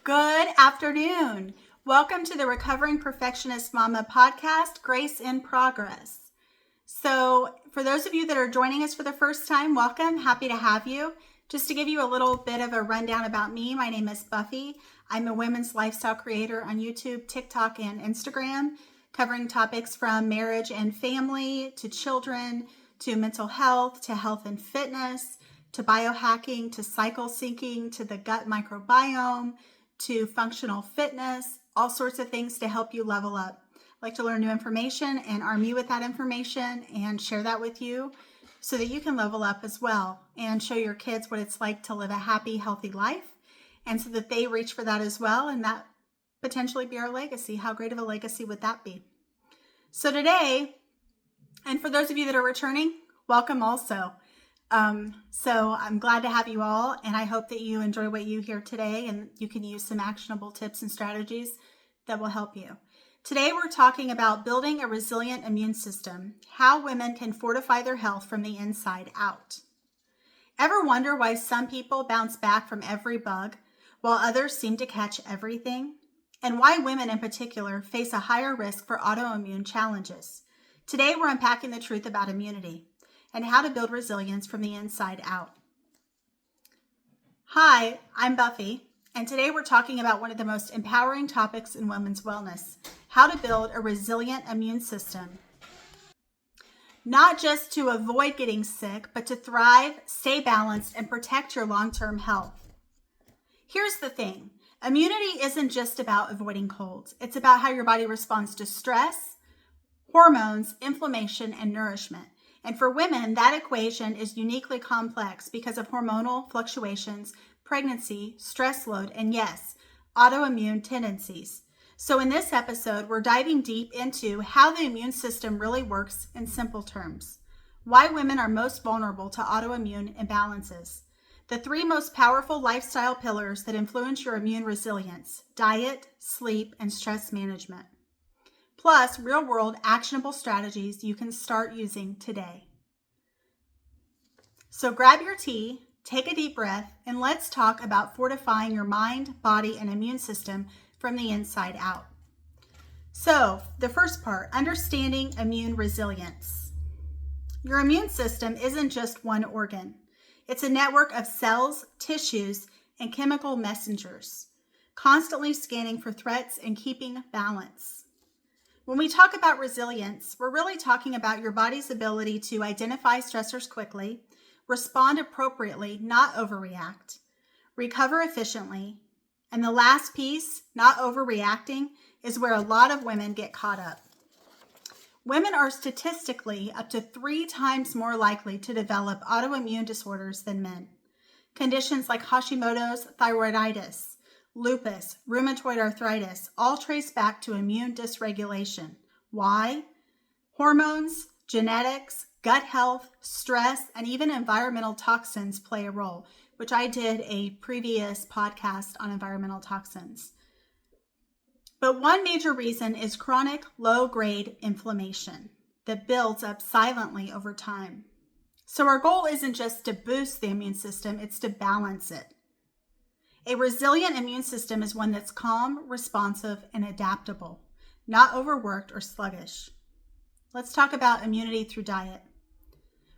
Good afternoon. Welcome to the Recovering Perfectionist Mama podcast, Grace in Progress. So for those of you that are joining us for the first time, welcome. Happy to have you. Just to give you a little bit of a rundown about me, my name is Buffy. I'm a women's lifestyle creator on YouTube, TikTok, and Instagram, covering topics from marriage and family to children, to mental health, to health and fitness, to biohacking, to cycle syncing, to the gut microbiome, to functional fitness, all sorts of things to help you level up. I like to learn new information and arm you with that information and share that with you so that you can level up as well and show your kids what it's like to live a happy, healthy life, and so that they reach for that as well, and that potentially be our legacy. How great of a legacy would that be? So today, and for those of you that are returning, welcome also. So I'm glad to have you all, and I hope that you enjoy what you hear today and you can use some actionable tips and strategies that will help you. Today we're talking about building a resilient immune system, how women can fortify their health from the inside out. Ever wonder why some people bounce back from every bug while others seem to catch everything? And why women in particular face a higher risk for autoimmune challenges? Today we're unpacking the truth about immunity and how to build resilience from the inside out. Hi, I'm Buffy, and today we're talking about one of the most empowering topics in women's wellness, how to build a resilient immune system. Not just to avoid getting sick, but to thrive, stay balanced, and protect your long-term health. Here's the thing, immunity isn't just about avoiding colds. It's about how your body responds to stress, hormones, inflammation, and nourishment. And for women, that equation is uniquely complex because of hormonal fluctuations, pregnancy, stress load, and yes, autoimmune tendencies. So in this episode, we're diving deep into how the immune system really works in simple terms, why women are most vulnerable to autoimmune imbalances, the 3 most powerful lifestyle pillars that influence your immune resilience: diet, sleep, and stress management. Plus, real-world actionable strategies you can start using today. So grab your tea, take a deep breath, and let's talk about fortifying your mind, body, and immune system from the inside out. So, the first part, understanding immune resilience. Your immune system isn't just one organ. It's a network of cells, tissues, and chemical messengers, constantly scanning for threats and keeping balance. When we talk about resilience, we're really talking about your body's ability to identify stressors quickly, respond appropriately, not overreact, recover efficiently, and the last piece, not overreacting, is where a lot of women get caught up. Women are statistically up to 3 times more likely to develop autoimmune disorders than men. Conditions like Hashimoto's thyroiditis, lupus, rheumatoid arthritis, all trace back to immune dysregulation. Why? Hormones, genetics, gut health, stress, and even environmental toxins play a role, which I did a previous podcast on environmental toxins. But one major reason is chronic low-grade inflammation that builds up silently over time. So our goal isn't just to boost the immune system, it's to balance it. A resilient immune system is one that's calm, responsive, and adaptable, not overworked or sluggish. Let's talk about immunity through diet.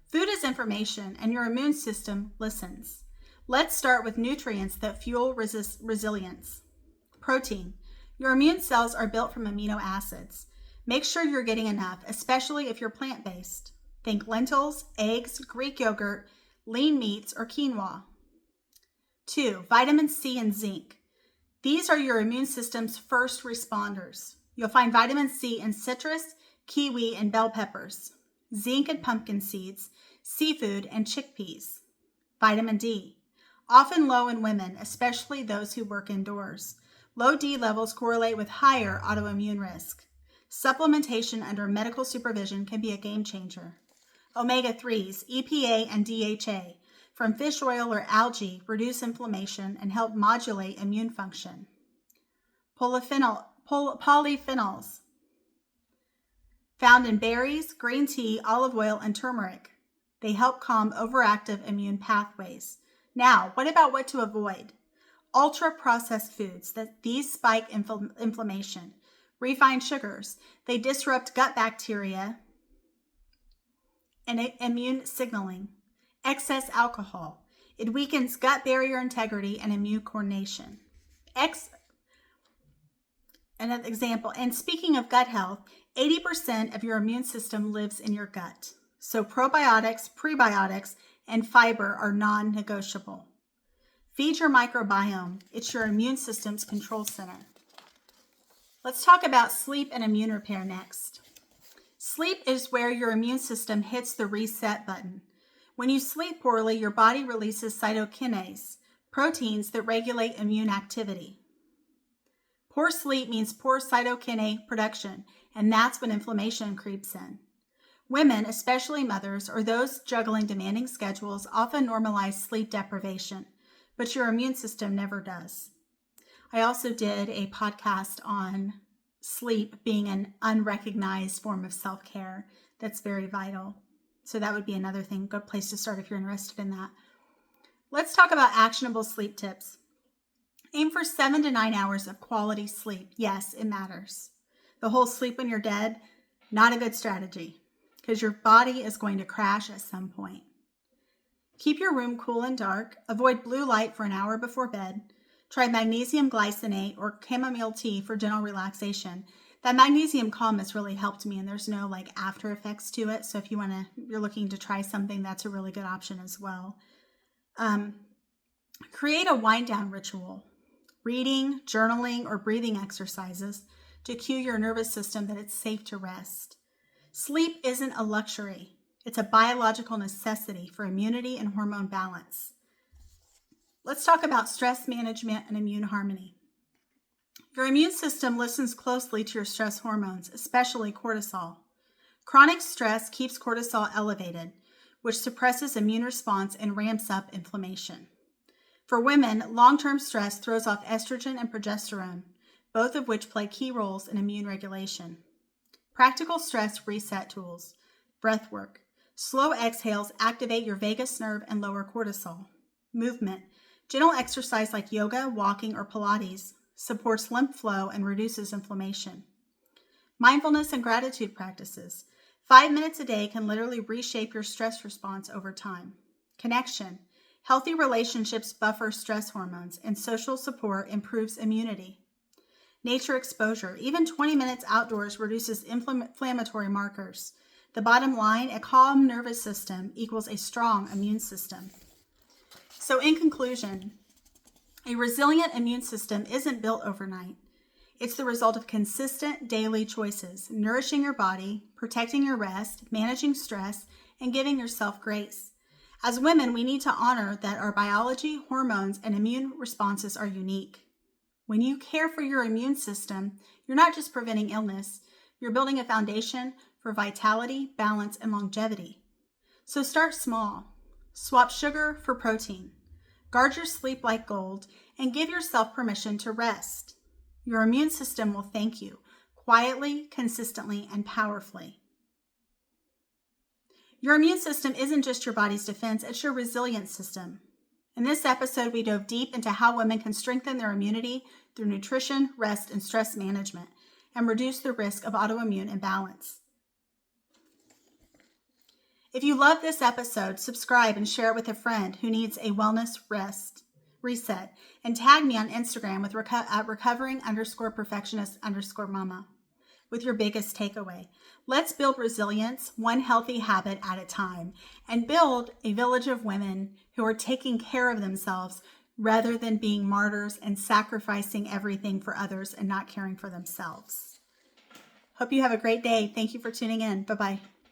Food is information, and your immune system listens. Let's start with nutrients that fuel resilience. Protein. Your immune cells are built from amino acids. Make sure you're getting enough, especially if you're plant-based. Think lentils, eggs, Greek yogurt, lean meats, or quinoa. 2, vitamin C and zinc. These are your immune system's first responders. You'll find vitamin C in citrus, kiwi, and bell peppers. Zinc in pumpkin seeds, seafood, and chickpeas. Vitamin D, often low in women, especially those who work indoors. Low D levels correlate with higher autoimmune risk. Supplementation under medical supervision can be a game changer. Omega-3s, EPA, and DHA from fish oil or algae reduce inflammation and help modulate immune function. Polyphenols found in berries, green tea, olive oil, and turmeric. They help calm overactive immune pathways. Now, what about what to avoid? Ultra-processed foods, these spike inflammation. Refined sugars, they disrupt gut bacteria and immune signaling. Excess alcohol, it weakens gut barrier integrity and immune coordination. Another example, and speaking of gut health, 80% of your immune system lives in your gut. So probiotics, prebiotics, and fiber are non-negotiable. Feed your microbiome. It's your immune system's control center. Let's talk about sleep and immune repair next. Sleep is where your immune system hits the reset button. When you sleep poorly, your body releases cytokinase, proteins that regulate immune activity. Poor sleep means poor cytokinase production, and that's when inflammation creeps in. Women, especially mothers or those juggling demanding schedules, often normalize sleep deprivation, but your immune system never does. I also did a podcast on sleep being an unrecognized form of self-care that's very vital. So that would be another thing, good place to start if you're interested in that. Let's talk about actionable sleep tips. Aim for 7 to 9 hours of quality sleep. Yes, it matters. The whole sleep when you're dead, not a good strategy because your body is going to crash at some point. Keep your room cool and dark. Avoid blue light for an hour before bed. Try magnesium glycinate or chamomile tea for gentle relaxation. That magnesium calm has really helped me, and there's no after effects to it. So if you're looking to try something, that's a really good option as well. Create a wind down ritual. Reading, journaling, or breathing exercises to cue your nervous system that it's safe to rest. Sleep isn't a luxury. It's a biological necessity for immunity and hormone balance. Let's talk about stress management and immune harmony. Your immune system listens closely to your stress hormones, especially cortisol. Chronic stress keeps cortisol elevated, which suppresses immune response and ramps up inflammation. For women, long-term stress throws off estrogen and progesterone, both of which play key roles in immune regulation. Practical stress reset tools, breath work. Slow exhales activate your vagus nerve and lower cortisol. Movement. Gentle exercise like yoga, walking, or Pilates supports lymph flow and reduces inflammation. Mindfulness and gratitude practices. 5 minutes a day can literally reshape your stress response over time. Connection. Healthy relationships buffer stress hormones, and social support improves immunity. Nature exposure. Even 20 minutes outdoors reduces inflammatory markers. The bottom line, a calm nervous system equals a strong immune system. So in conclusion, a resilient immune system isn't built overnight. It's the result of consistent daily choices, nourishing your body, protecting your rest, managing stress, and giving yourself grace. As women, we need to honor that our biology, hormones, and immune responses are unique. When you care for your immune system, you're not just preventing illness, you're building a foundation for vitality, balance, and longevity. So start small. Swap sugar for protein. Guard your sleep like gold, and give yourself permission to rest. Your immune system will thank you, quietly, consistently, and powerfully. Your immune system isn't just your body's defense, it's your resilient system. In this episode, we dove deep into how women can strengthen their immunity through nutrition, rest, and stress management, and reduce the risk of autoimmune imbalance. If you love this episode, subscribe and share it with a friend who needs a wellness reset, and tag me on Instagram with at recovering_perfectionist_mama with your biggest takeaway. Let's build resilience, one healthy habit at a time, and build a village of women who are taking care of themselves rather than being martyrs and sacrificing everything for others and not caring for themselves. Hope you have a great day. Thank you for tuning in. Bye-bye.